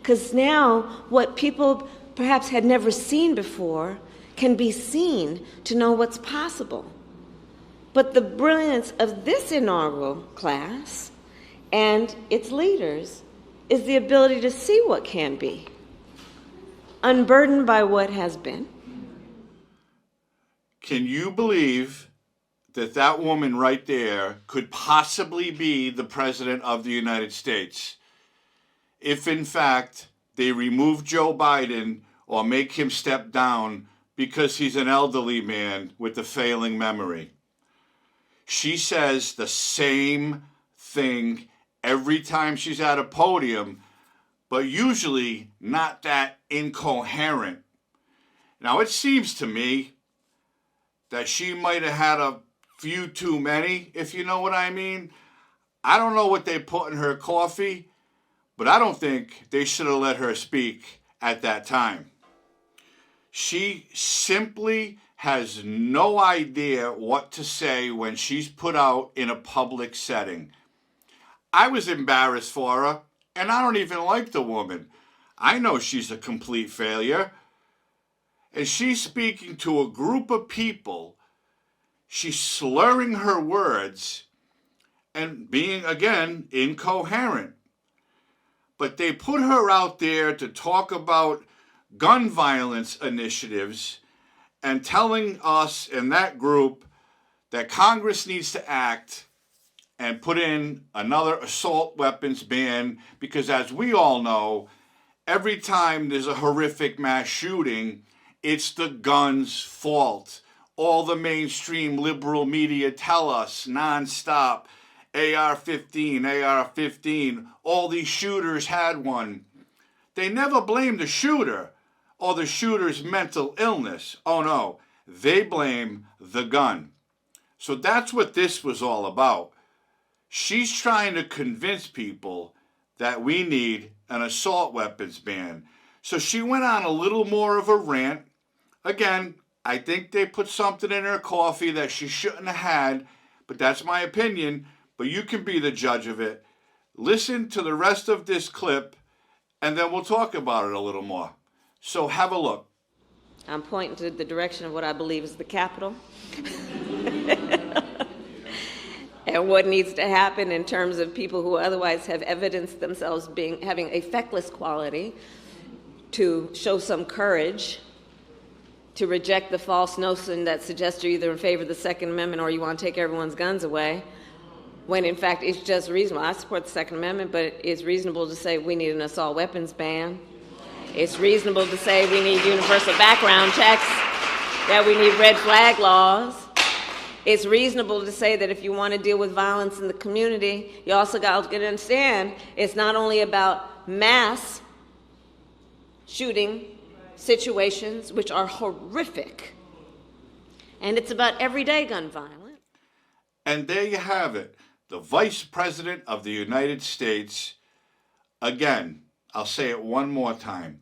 Because now what people perhaps had never seen before can be seen to know what's possible. But the brilliance of this inaugural class and its leaders is the ability to see what can be, unburdened by what has been. Can you believe that that woman right there could possibly be the President of the United States if, in fact, they remove Joe Biden or make him step down because he's an elderly man with a failing memory? She says the same thing every time she's at a podium, but usually not that incoherent. Now, it seems to me that she might have had a few too many, if you know what I mean. I don't know what they put in her coffee, but I don't think they should have let her speak at that time. She simply has no idea what to say when she's put out in a public setting. I was embarrassed for her, and I don't even like the woman. I know she's a complete failure. And she's speaking to a group of people. She's slurring her words and being, again, incoherent. But they put her out there to talk about gun violence initiatives and telling us in that group that Congress needs to act and put in another assault weapons ban because, as we all know, every time there's a horrific mass shooting, it's the gun's fault. All the mainstream liberal media tell us nonstop, AR-15, AR-15, all these shooters had one. They never blame the shooter or the shooter's mental illness. Oh no, they blame the gun. So that's what this was all about. She's trying to convince people that we need an assault weapons ban. So she went on a little more of a rant. Again, I think they put something in her coffee that she shouldn't have had, but that's my opinion. But you can be the judge of it. Listen to the rest of this clip, and then we'll talk about it a little more. So have a look. I'm pointing to the direction of what I believe is the Capitol. And what needs to happen in terms of people who otherwise have evidenced themselves having a feckless quality to show some courage, to reject the false notion that suggests you're either in favor of the Second Amendment or you want to take everyone's guns away, when in fact it's just reasonable. I support the Second Amendment, but it's reasonable to say we need an assault weapons ban. It's reasonable to say we need universal background checks, that we need red flag laws. It's reasonable to say that if you want to deal with violence in the community, you also got to understand it's not only about mass shooting situations, which are horrific, and it's about everyday gun violence. And there you have it. The Vice President of the United States, again, I'll say it one more time,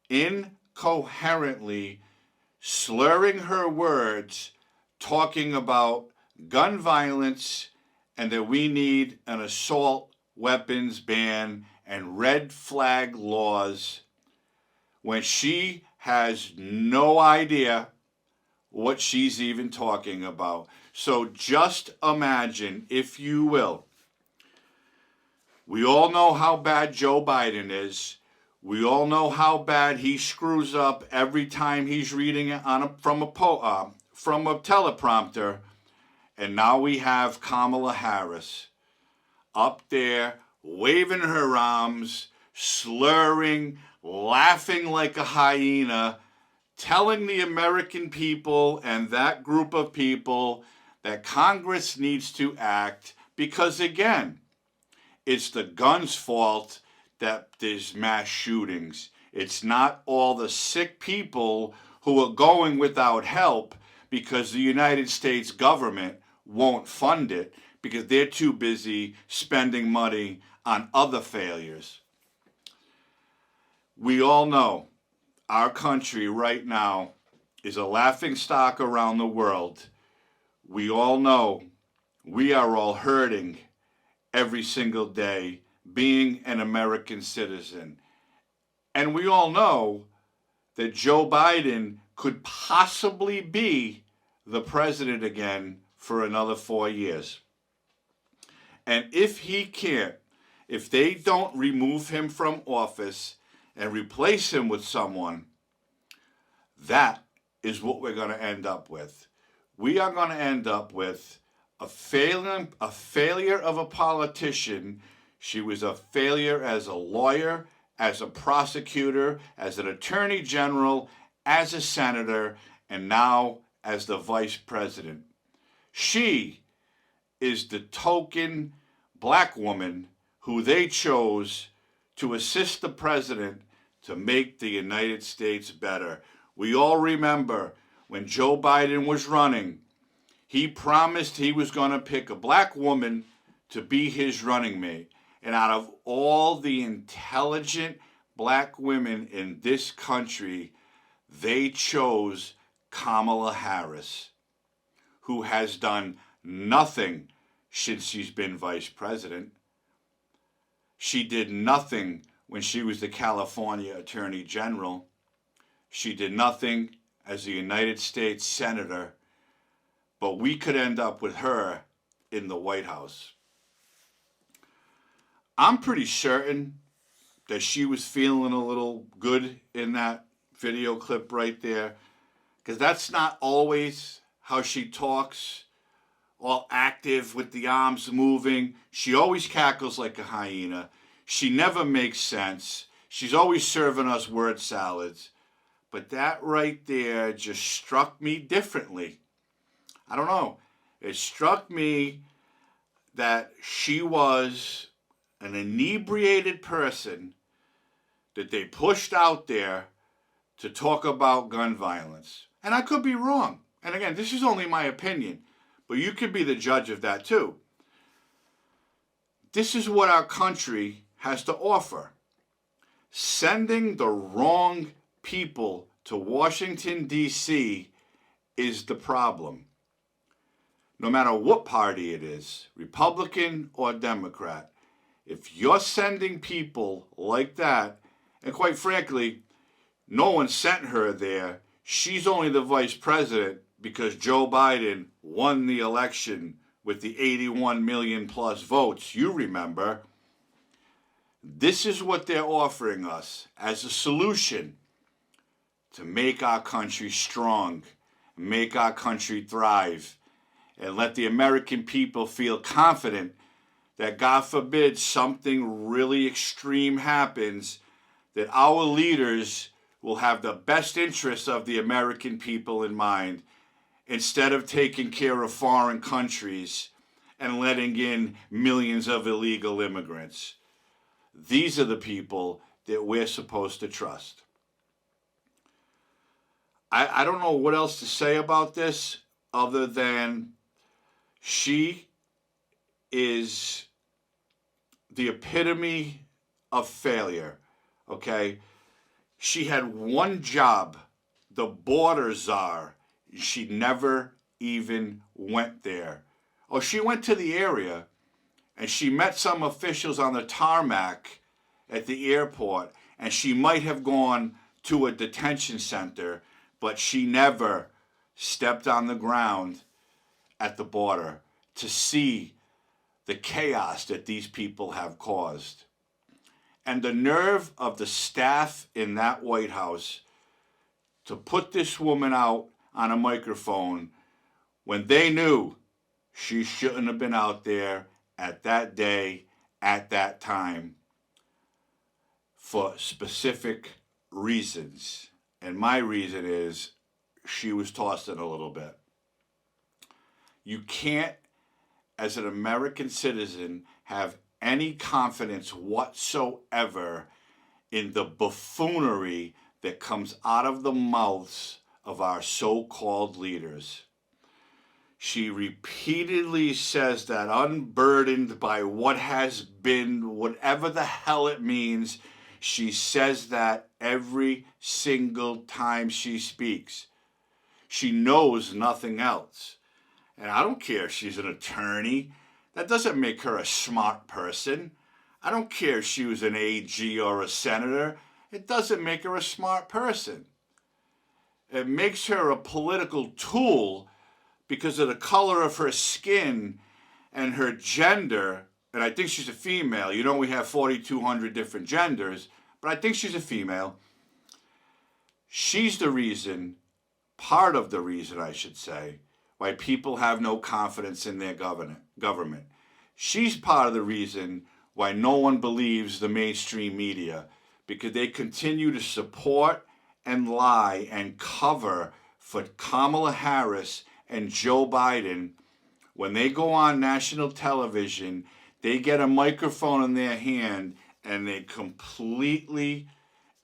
incoherently slurring her words, talking about gun violence and that we need an assault weapons ban and red flag laws when she has no idea what she's even talking about. So just imagine, if you will, we all know how bad Joe Biden is. We all know how bad he screws up every time he's reading it from a teleprompter. And now we have Kamala Harris up there waving her arms, slurring, laughing like a hyena, telling the American people and that group of people that Congress needs to act because, again, it's the gun's fault that there's mass shootings. It's not all the sick people who are going without help because the United States government won't fund it because they're too busy spending money on other failures. We all know our country right now is a laughingstock around the world. We all know we are all hurting every single day being an American citizen. And we all know that Joe Biden could possibly be the president again for another 4 years. And if he can't, if they don't remove him from office and replace him with someone, that is what we're going to end up with. We are going to end up with a failure of a politician. She was a failure as a lawyer, as a prosecutor, as an attorney general, as a senator, and now as the vice president. She is the token black woman who they chose to assist the president to make the United States better. We all remember when Joe Biden was running, he promised he was going to pick a black woman to be his running mate. And out of all the intelligent black women in this country, they chose Kamala Harris, who has done nothing since she's been vice president. She did nothing when she was the California Attorney General. She did nothing as a United States Senator, but we could end up with her in the White House. I'm pretty certain that she was feeling a little good in that video clip right there, because that's not always how she talks, all active with the arms moving. She always cackles like a hyena. She never makes sense. She's always serving us word salads. But that right there just struck me differently. I don't know. It struck me that she was an inebriated person that they pushed out there to talk about gun violence. And I could be wrong. And again, this is only my opinion, but you could be the judge of that too. This is what our country has to offer. Sending the wrong people to Washington, D.C. is the problem. No matter what party it is, Republican or Democrat, if you're sending people like that, and quite frankly, no one sent her there, she's only the vice president because Joe Biden won the election with the 81 million plus votes, you remember. This is what they're offering us as a solution to make our country strong, make our country thrive, and let the American people feel confident that, God forbid, something really extreme happens, that our leaders will have the best interests of the American people in mind, instead of taking care of foreign countries and letting in millions of illegal immigrants. These are the people that we're supposed to trust. I don't know what else to say about this other than she is the epitome of failure, okay? She had one job, the border czar. She never even went there. Oh, she went to the area and she met some officials on the tarmac at the airport, and she might have gone to a detention center, but she never stepped on the ground at the border to see the chaos that these people have caused. And the nerve of the staff in that White House to put this woman out on a microphone when they knew she shouldn't have been out there at that day, at that time, for specific reasons. And my reason is she was tossing a little bit. You can't, as an American citizen, have any confidence whatsoever in the buffoonery that comes out of the mouths of our so-called leaders. She repeatedly says that, unburdened by what has been, whatever the hell it means, she says that every single time she speaks. She knows nothing else. And I don't care if she's an attorney. That doesn't make her a smart person. I don't care if she was an AG or a senator. it doesn't make her a smart person. It makes her a political tool because of the color of her skin and her gender. And I think she's a female. You know, we have 4,200 different genders, but I think she's a female. She's the reason, part of the reason, I should say, why people have no confidence in their government. She's part of the reason why no one believes the mainstream media, because they continue to support and lie and cover for Kamala Harris and Joe Biden. When they go on national television, they get a microphone in their hand and they completely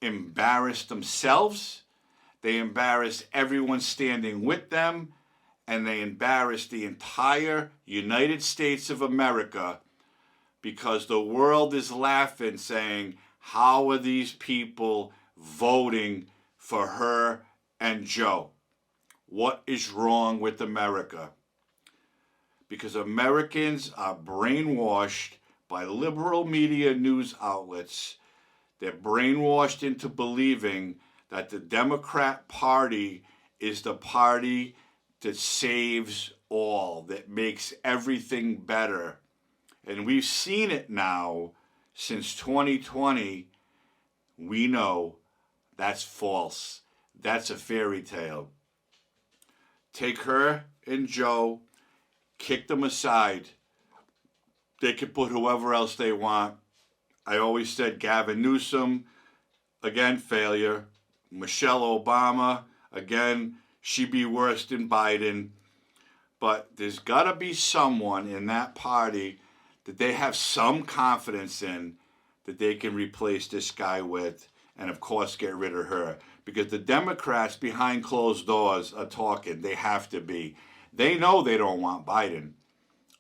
embarrass themselves. They embarrass everyone standing with them, and they embarrass the entire United States of America, because the world is laughing, saying, how are these people voting for her and Joe? What is wrong with America? Because Americans are brainwashed by liberal media news outlets. They're brainwashed into believing that the Democrat Party is the party that saves all, that makes everything better. And we've seen it now since 2020. We know that's false. That's a fairy tale. Take her and Joe, kick them aside. They can put whoever else they want. I always said Gavin Newsom, again, failure. Michelle Obama, again, she'd be worse than Biden. But there's got to be someone in that party that they have some confidence in that they can replace this guy with, and of course get rid of her. Because the Democrats behind closed doors are talking. They have to be. They know they don't want Biden.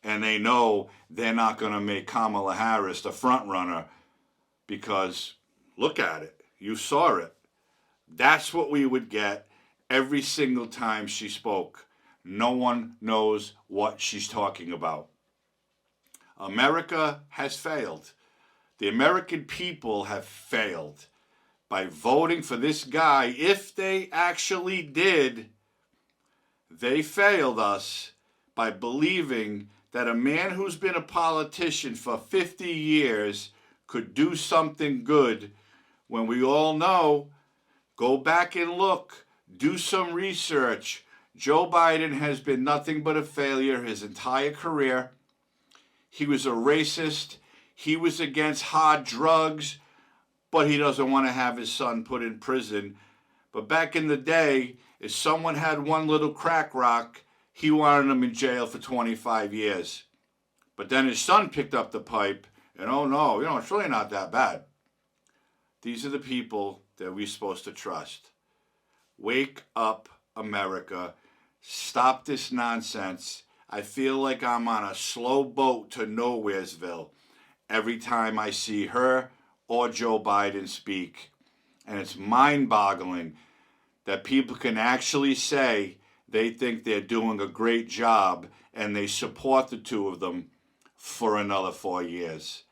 And they know they're not going to make Kamala Harris the front runner, because look at it. You saw it. That's what we would get every single time she spoke. No one knows what she's talking about. America has failed. The American people have failed by voting for this guy. If they actually did, they failed us by believing that a man who's been a politician for 50 years could do something good, when we all know, go back and look, do some research. Joe Biden has been nothing but a failure his entire career. He was a racist. He was against hard drugs, but he doesn't want to have his son put in prison. But back in the day, if someone had one little crack rock, he wanted him in jail for 25 years. But then his son picked up the pipe, and oh no, it's really not that bad. These are the people that we're supposed to trust. Wake up, America. Stop this nonsense. I feel like I'm on a slow boat to Nowheresville every time I see her or Joe Biden speak. And it's mind-boggling that people can actually say they think they're doing a great job and they support the two of them for another 4 years.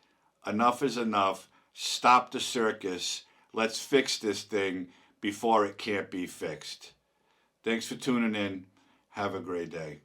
Enough is enough. Stop the circus. Let's fix this thing before it can't be fixed. Thanks for tuning in. Have a great day.